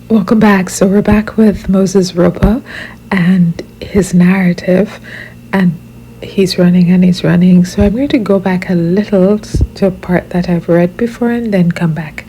Welcome back. So we're back with Moses Roper and his narrative, and he's running and he's running. So I'm going to go back a little to a part that I've read before and then come back.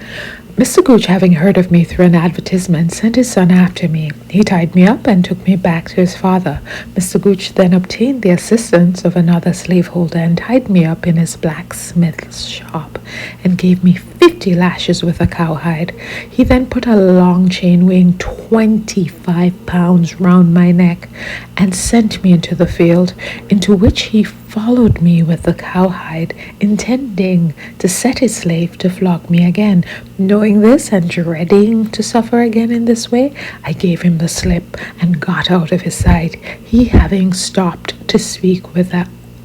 Mr. Gooch, having heard of me through an advertisement, sent his son after me. He tied me up and took me back to his father. Mr. Gooch then obtained the assistance of another slaveholder and tied me up in his blacksmith's shop and gave me 50 lashes with a cowhide. He then put a long chain weighing 25 pounds round my neck and sent me into the field, into which he followed me with the cowhide, intending to set his slave to flog me again. Knowing this and dreading to suffer again in this way, I gave him the slip and got out of his sight, he having stopped to speak with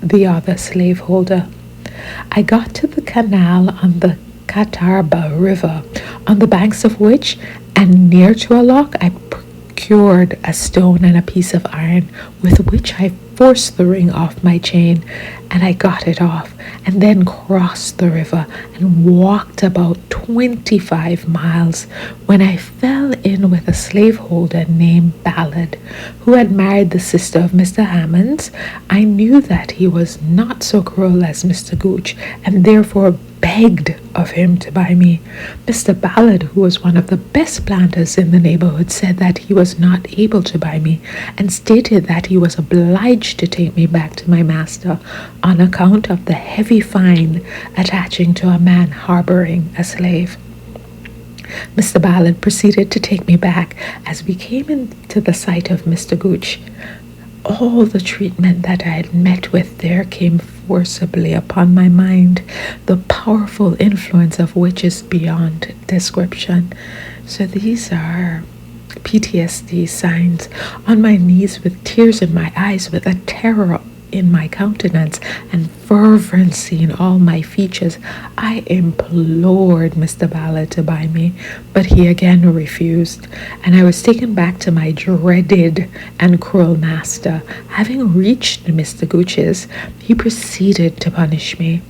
the other slaveholder. I got to the canal on the Catawba River, on the banks of which, and near to a lock, I procured a stone and a piece of iron, with which I forced the ring off my chain, and I got it off, and then crossed the river and walked about 25 miles, when I fell in with a slaveholder named Ballard, who had married the sister of Mr. Hammonds. I knew that he was not so cruel as Mr. Gooch, and therefore begged of him to buy me. Mr. Ballard, who was one of the best planters in the neighborhood, said that he was not able to buy me, and stated that he was obliged to take me back to my master on account of the heavy fine attaching to a man harboring a slave. Mr. Ballard proceeded to take me back. As we came into the sight of Mr. Gooch, all the treatment that I had met with there came forcibly upon my mind, the powerful influence of which is beyond description. So these are PTSD signs. On my knees, with tears in my eyes, with a terror in my countenance and fervency in all my features, I implored Mr. Ballard to buy me, but he again refused, and I was taken back to my dreaded and cruel master. Having reached Mr. Gooch's, he proceeded to punish me.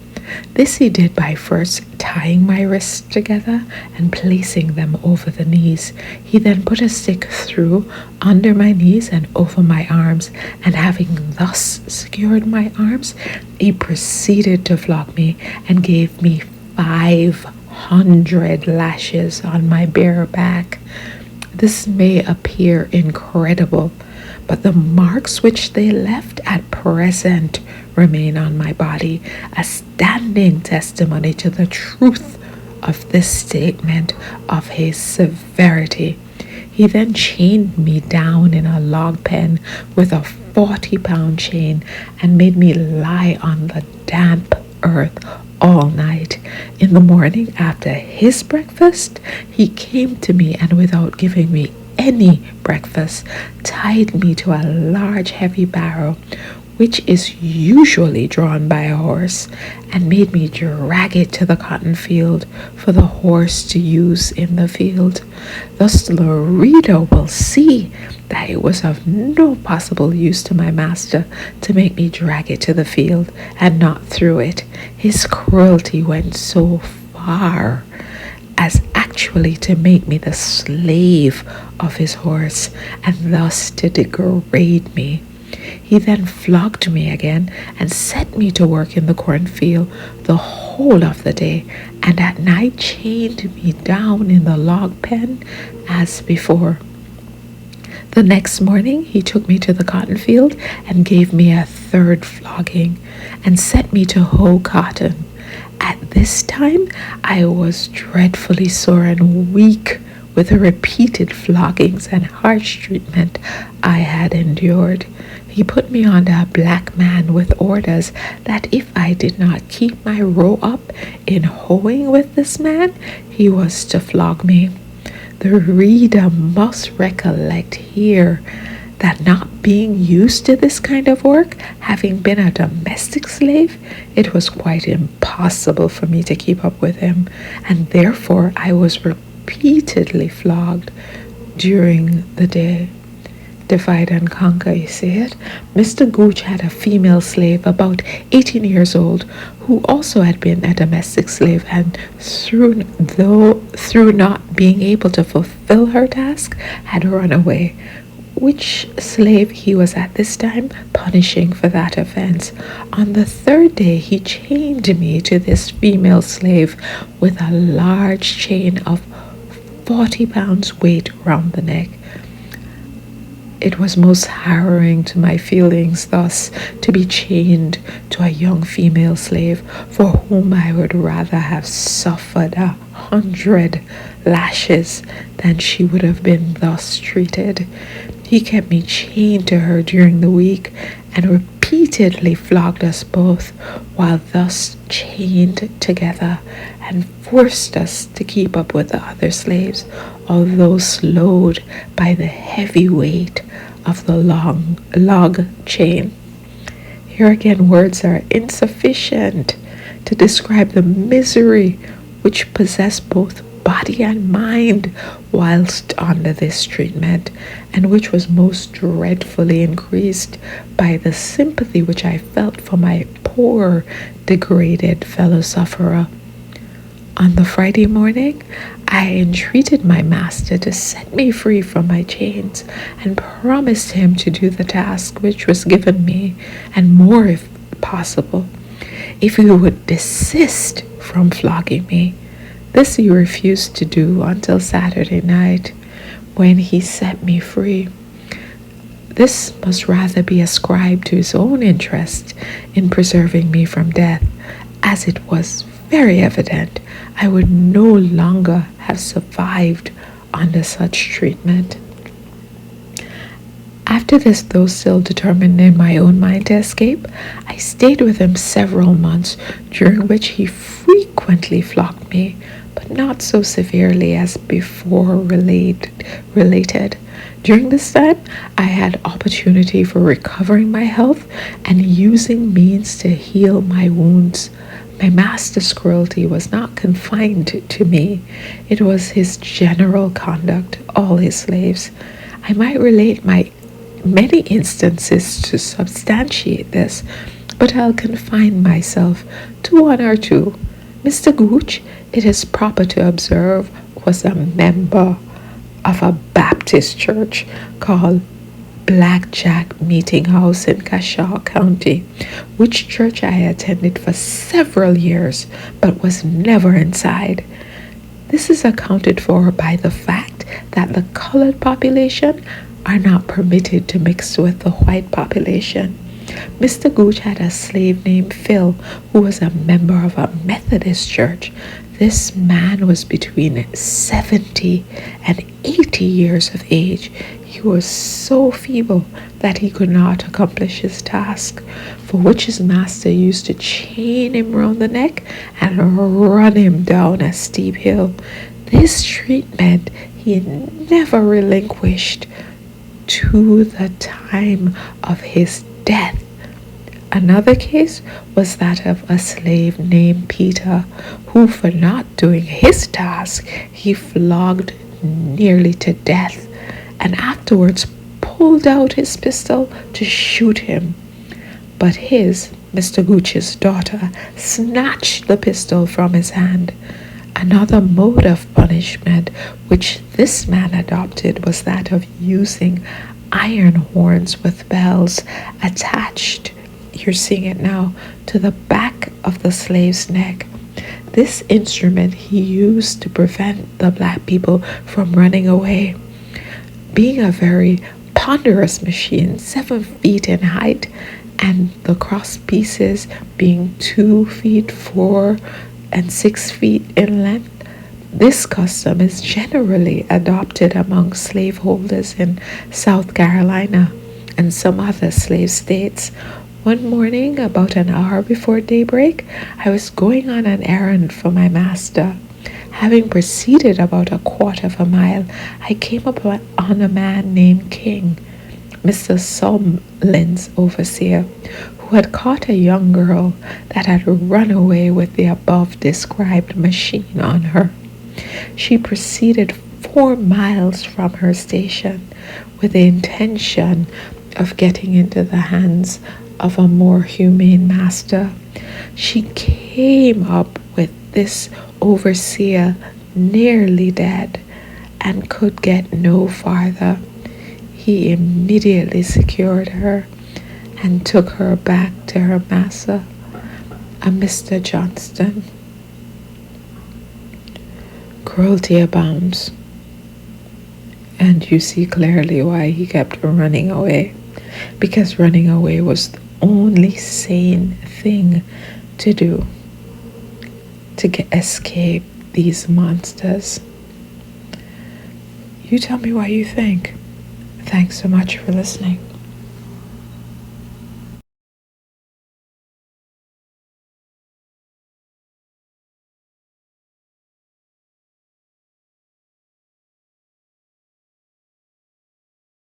This he did by first tying my wrists together and placing them over the knees. He then put a stick through under my knees and over my arms, and having thus secured my arms, he proceeded to flog me and gave me 500 lashes on my bare back. This may appear incredible, but the marks which they left at present remain on my body, a standing testimony to the truth of this statement of his severity. He then chained me down in a log pen with a 40-pound chain and made me lie on the damp earth all night. In the morning, after his breakfast, he came to me and, without giving me any breakfast, tied me to a large heavy barrow, which is usually drawn by a horse, and made me drag it to the cotton field for the horse to use in the field. Thus the reader will see that it was of no possible use to my master to make me drag it to the field and not through it. His cruelty went so far as actually to make me the slave of his horse, and thus to degrade me. He then flogged me again and set me to work in the cornfield the whole of the day, and at night chained me down in the log pen as before. The next morning he took me to the cotton field and gave me a third flogging and set me to hoe cotton. At this time I was dreadfully sore and weak with the repeated floggings and harsh treatment I had endured. He put me under a black man with orders that if I did not keep my row up in hoeing with this man, he was to flog me. The reader must recollect here that, not being used to this kind of work, having been a domestic slave, it was quite impossible for me to keep up with him, and therefore I was repeatedly flogged during the day. divide and conquer, you see it? Mr. Gooch had a female slave about 18 years old who also had been a domestic slave, and through not being able to fulfill her task, had run away. Which slave he was at this time punishing for that offense. On the third day, he chained me to this female slave with a large chain of 40 pounds weight round the neck. It was most harrowing to my feelings thus to be chained to a young female slave for whom I would rather have suffered 100 lashes than she would have been thus treated. He kept me chained to her during the week and repeatedly flogged us both while thus chained together, and forced us to keep up with the other slaves, although slowed by the heavy weight of the long log chain. Here again, words are insufficient to describe the misery which possessed both body and mind whilst under this treatment, and which was most dreadfully increased by the sympathy which I felt for my poor degraded fellow sufferer. On the Friday morning, I entreated my master to set me free from my chains, and promised him to do the task which was given me, and more if possible, if he would desist from flogging me. This he refused to do until Saturday night, when he set me free. This must rather be ascribed to his own interest in preserving me from death, as it was very evident I would no longer have survived under such treatment. After this, though still determined in my own mind to escape, I stayed with him several months, during which he frequently flogged me, but not so severely as before related. During this time, I had opportunity for recovering my health and using means to heal my wounds. My master's cruelty was not confined to me. It was his general conduct, all his slaves. I might relate my many instances to substantiate this, but I'll confine myself to one or two. Mr. Gooch, it is proper to observe, was a member of a Baptist church called Blackjack Meeting House in Cashaw County, which church I attended for several years, but was never inside. This is accounted for by the fact that the colored population are not permitted to mix with the white population. Mr. Gooch had a slave named Phil, who was a member of a Methodist church. This man was between 70 and 80 years of age. He was so feeble that he could not accomplish his task, for which his master used to chain him round the neck and run him down a steep hill. This treatment he never relinquished to the time of his death. Another case was that of a slave named Peter, who, for not doing his task, he flogged nearly to death, and afterwards pulled out his pistol to shoot him. But Mr. Gooch's daughter, snatched the pistol from his hand. Another mode of punishment which this man adopted was that of using iron horns with bells attached, you're seeing it now, to the back of the slave's neck. This instrument he used to prevent the black people from running away. Being a very ponderous machine, 7 feet in height, and the cross pieces being 2 feet, 4 and 6 feet in length, this custom is generally adopted among slaveholders in South Carolina and some other slave states. One morning, about an hour before daybreak, I was going on an errand for my master. Having proceeded about a quarter of a mile, I came upon a man named King, Mr. Sumlin's overseer, who had caught a young girl that had run away with the above described machine on her. She proceeded miles from her station with the intention of getting into the hands of a more humane master. She came up with this overseer nearly dead and could get no farther. He immediately secured her and took her back to her master, a Mr. Johnston. Cruelty abounds, and you see clearly why he kept running away, because running away was the only sane thing to do to escape these monsters. You tell me what you think. Thanks so much for listening.